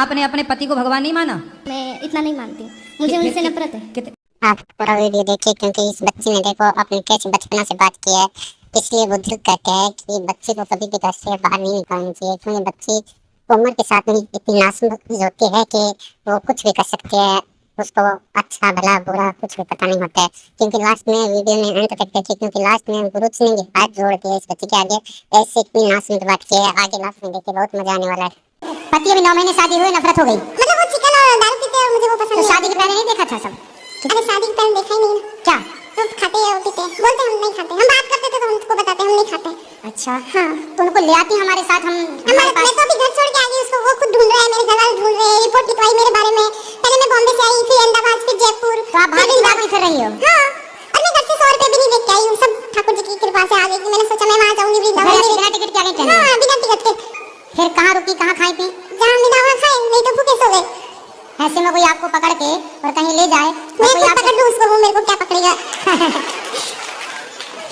आपने अपने पति को भगवान नहीं माना? मैं इतना नहीं मानती हूँ, मुझे उनसे नफरत है। आप पूरा वीडियो देखिए, क्योंकि इस बच्ची ने देखो अपने कैसे बचपना से बात की है, इसलिए वो दिल कहते हैं कि बच्ची को कभी भी घर से बाहर नहीं निकालनी चाहिए, क्योंकि बच्ची उम्र के साथ में इतनी नासमझ होती है कि वो कुछ भी कर सकती है, उसको अच्छा भला बुरा कुछ भी पता नहीं होता है। क्योंकि लास्ट में वीडियो में अंत तक देखिए, क्योंकि लास्ट में गुरुजी ने भी हाथ जोड़ के इस बच्ची के आगे ऐसे इतनी नासमझ बात की है। आगे लास्ट में देखिए, बहुत मजा आने वाला है। पति अभी 9 महीने शादी हुई, नफरत हो गई। मतलब वो चिकन और दारू पीते हैं, मुझे वो पसंद नहीं। शादी के पहले नहीं देखा था सब? अरे शादी के पहले देखा ही नहीं। क्या तो खाते हैं और पीते हैं, बोलते हम नहीं खाते, हम बात करते थे तो उनको बताते हम नहीं खाते। अच्छा हाँ, तो उनको ले आती हमारे साथ। हम हमारे पास मैं तो अभी घर छोड़ के आ गई, उसको वो खुद ढूंढ रहा है, मेरे घर वाले ढूंढ रहे हैं, रिपोर्ट लिखवाई मेरे बारे में। पहले मैं बॉम्बे से आई, फिर अहमदाबाद, फिर जयपुर। तो आप भागी भागी फिर रही हो? हाँ, और मैं घर से 100 रुपए भी नहीं लेके आई हूँ, सब ठाकुर जी की कृपा से आ गई। मैंने सोचा मैं वहाँ जाऊंगी, बिना टिकट के आ गई? हाँ, बिना टिकट के। फिर कहाँ रुकी, कहाँ खाई पी? जहाँ मिला वहाँ खाए, नहीं तो भूखे सो गए। ऐसे में कोई आपको पकड़ के और कहीं ले जाए, मैं कोई पकड़ लूँ उसको, वो मेरे को क्या पकड़ेगा?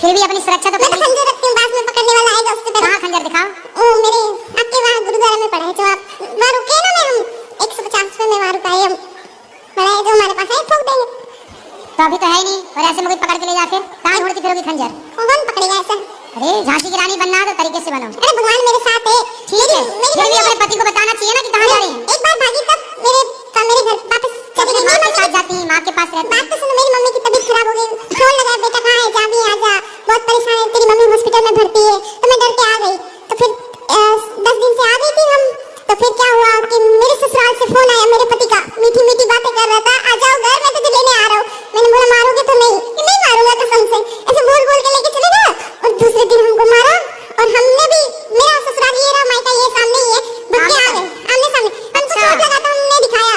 फिर भी अपनी सुरक्षा तो मैं तो खंजर रखती हूँ, बाद में पकड़ने वाला आएगा उससे पहले। कहाँ खंजर दिखाओ? ओ मेरे आपके वहाँ गुरुद्वारा में पड़ा है, जो आप वहाँ रुके ना, मैं हम 150 में वहाँ रुका है, हम पड़ा है जो हमारे पास है, ठोक देंगे। तो अभी तो है ही नहीं, और ऐसे में कोई पकड़ के ले जा, फिर कहाँ ढूंढती फिरोगी खंजर? कौन पकड़ेगा ऐसा? अरे झांसी की रानी बनना है तो तरीके से बनो। अरे भगवान मेरे साथ है। ठीक है, फिर भी अपने पति को बताना चाहिए ना कि कहाँ जा रही हैं। एक बार भागी तब मेरे घर वापस चली गई। माँ के साथ जाती है, माँ के पास रहती है। बात तो सुनो, मेरी मम्मी की तबीयत खराब हो गई, फोन लगा, बेटा कहाँ है, जा भी आ जा, बहुत परेशान है, तेरी मम्मी हॉस्पिटल में भर्ती है। तो मैं डर के आ गई, तो फिर 10 दिन से आ गई थी हम। तो फिर क्या हुआ कि मेरे ससुराल से फोन आया मेरे पति का, मीठी मीठी बातें कर रहा था, आ जाओ घर, मैं तुझे लेने आ रहा हूँ। मैंने बोला मारोगे तो नहीं? कि नहीं मारूंगा कसम से, ऐसे बोल बोल के लेके चले गए। और दूसरे दिन हमको मारा, और हमने भी, मेरा ससुराल ये रहा, मायका ये सामने ही है, भाग के आ गए आमने सामने। हमको चोट लगा था, हमने दिखाया,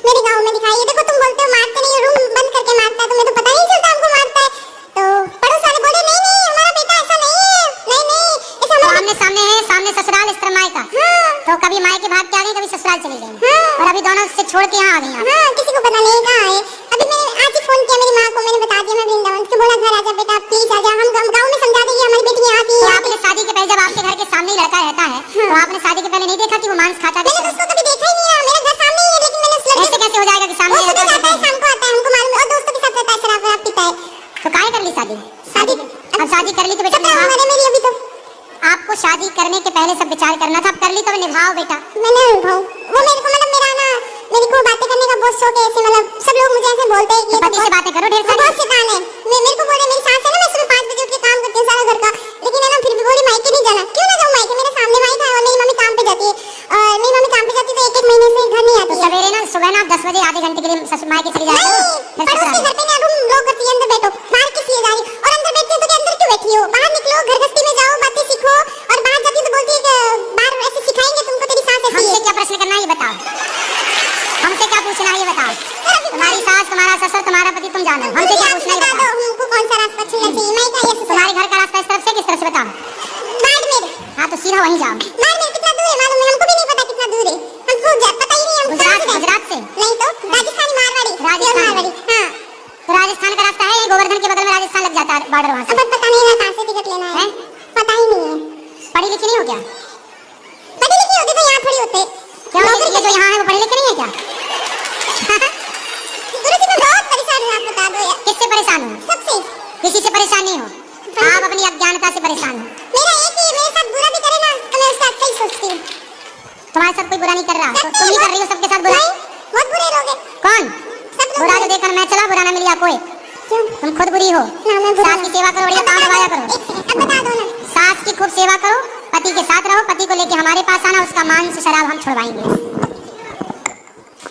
मेरे गांव में दिखाई। ये देखो तुम बोलते हो मारते नहीं, रूम बंद करके मारता है, तुम्हें तो पता ही नहीं चलता हमको मारता है। तो पड़ोस वाले बोले नहीं नहीं हमारा बेटा ऐसा नहीं है, नहीं नहीं ऐसा तो आमने सामने है, सामने ससुराल, इस तरह मायका। हाँ, तो कभी मायके भाग के आ गई, कभी ससुराल चली गई। हाँ, और अभी दोनों से छोड़ के यहाँ आ गई। हाँ, किसी को पता नहीं कहाँ है। अभी मैंने आज ही फोन किया मेरी माँ को, मैंने बता दिया मैं वृंदावन, तो बोला घर आजा बेटा प्लीज आजा, हम गाँव में समझा देंगे हमारी बेटी यहाँ आती तो है। आपने शादी के पहले, जब आपके घर के सामने ही लड़का रहता है, तो आपने शादी के पहले नहीं देखा कि वो मांस खाता है? मैंने तो उसको कभी देखा ही नहीं है, मेरा घर सामने ही है, लेकिन मैंने उस लड़के ऐसे कैसे हो जाएगा कि सामने वो रहता सुबह जाता है, है? शाम को आता है, हमको मालूम है, और दोस्तों के साथ रहता है, शराब वराब पीता है। तो काहे कर ली शादी? शादी अब शादी कर ली तो बेटा कितना निभाओ। उम्र है मेरी अभी? तो आपको शादी करने के पहले सब विचार करना था, अब कर ली तो निभाओ बेटा। मैंने भाऊ वो मेरे को, मतलब मेरा ना, मेरे को बातें करने का बहुत शौक है, ऐसे मतलब सब लोग मुझे ऐसे बोलते हैं कि तो पति से बातें करो ढेर सारी। बहुत सिकान है। मेरे को बोले, मेरी सास है ना, मैं सुबह 5 बजे उठ के काम करती हूँ सारा घर का, लेकिन है ना फिर भी बोली मायके नहीं जाना। क्यों ना जाऊँ मायके, मेरे सामने मायका है, और मेरी मम्मी काम पे जाती है, और मेरी मम्मी काम पे जाती है तो 1-1 महीने से घर नहीं तो आती है। सवेरे ना, सुबह ना 10 बजे आधे घंटे के लिए ससुर मायके चली जाती हो, फिर पड़ोस के ससुराल। घर पे ना रूम लॉक करती है, अंदर बैठो, बाहर किस लिए जा रही? और अंदर बैठती हो तो अंदर क्यों बैठी हो? बाहर निकलो, घर गृहस्थी में जाओ, बातें सीखो। और बाहर जाती तो बोलती है कि बाहर ऐसे सिखाएंगे तुमको, तेरी सास ऐसी हमसे है। क्या प्रश्न करना है ये बताओ, हमसे क्या पूछना है ये बताओ। तुम्हारी सास, तुम्हारा ससुर, तुम्हारा पति, तुम जानो, हमसे क्या पूछना है ये बताओ। हमको कौन सा रास्ता चुनना चाहिए? मैं क्या, ये तुम्हारे घर का रास्ता इस तरफ से किस तरफ से बताओ? बाड़मेर। हाँ तो सीधा वहीं जाओ। बाड़मेर कितना दूर है मालूम है? हमको भी नहीं पता कितना दूर है, हमको पता ही नहीं है। हम गुजरात, कहाँ से गुजरात से? नहीं तो राजस्थानी मारवाड़ी। राजस्थान। मारवाड़ी हाँ। तो राजस्थान का रास्ता है, गोवर्धन के बगल में राजस्थान लग जाता है, बॉर्डर वहाँ से। अब पता नहीं है कहाँ से टिकट लेना है, पता ही नहीं है। पढ़ी लिखी नहीं हो क्या? पढ़ी लिखी होती तो यहाँ थोड़ी होते। क्या ये जो यहाँ है वो पढ़े लिखे नहीं है क्या? गुरुजी मैं बहुत परेशान हूँ, आप बता दो यार। किससे परेशान हो? सबसे। किसी से परेशान नहीं हो, आप अपनी अज्ञानता से परेशान हो। मेरा एक ही, मेरे साथ बुरा भी करे ना तो मैं उसका अच्छा ही सोचती हूँ। तुम्हारे साथ कोई बुरा नहीं कर रहा, तो तुम ही कर रही हो सबके साथ बुरा। बहुत बुरे लोग हैं कौन? सब लोग। बुरा जो देखकर मैं चला, बुरा ना मिली कोई। क्यों? तुम खुद बुरी हो। ना मैं बुरा सास की सेवा करो, बढ़िया काम दबाया करो। एक सेकंड, अब बता दो ना। सास की खूब सेवा करो, पति के साथ रहो, पति को लेके हमारे पास आना, उसका मांस शराब हम छुड़वाएंगे।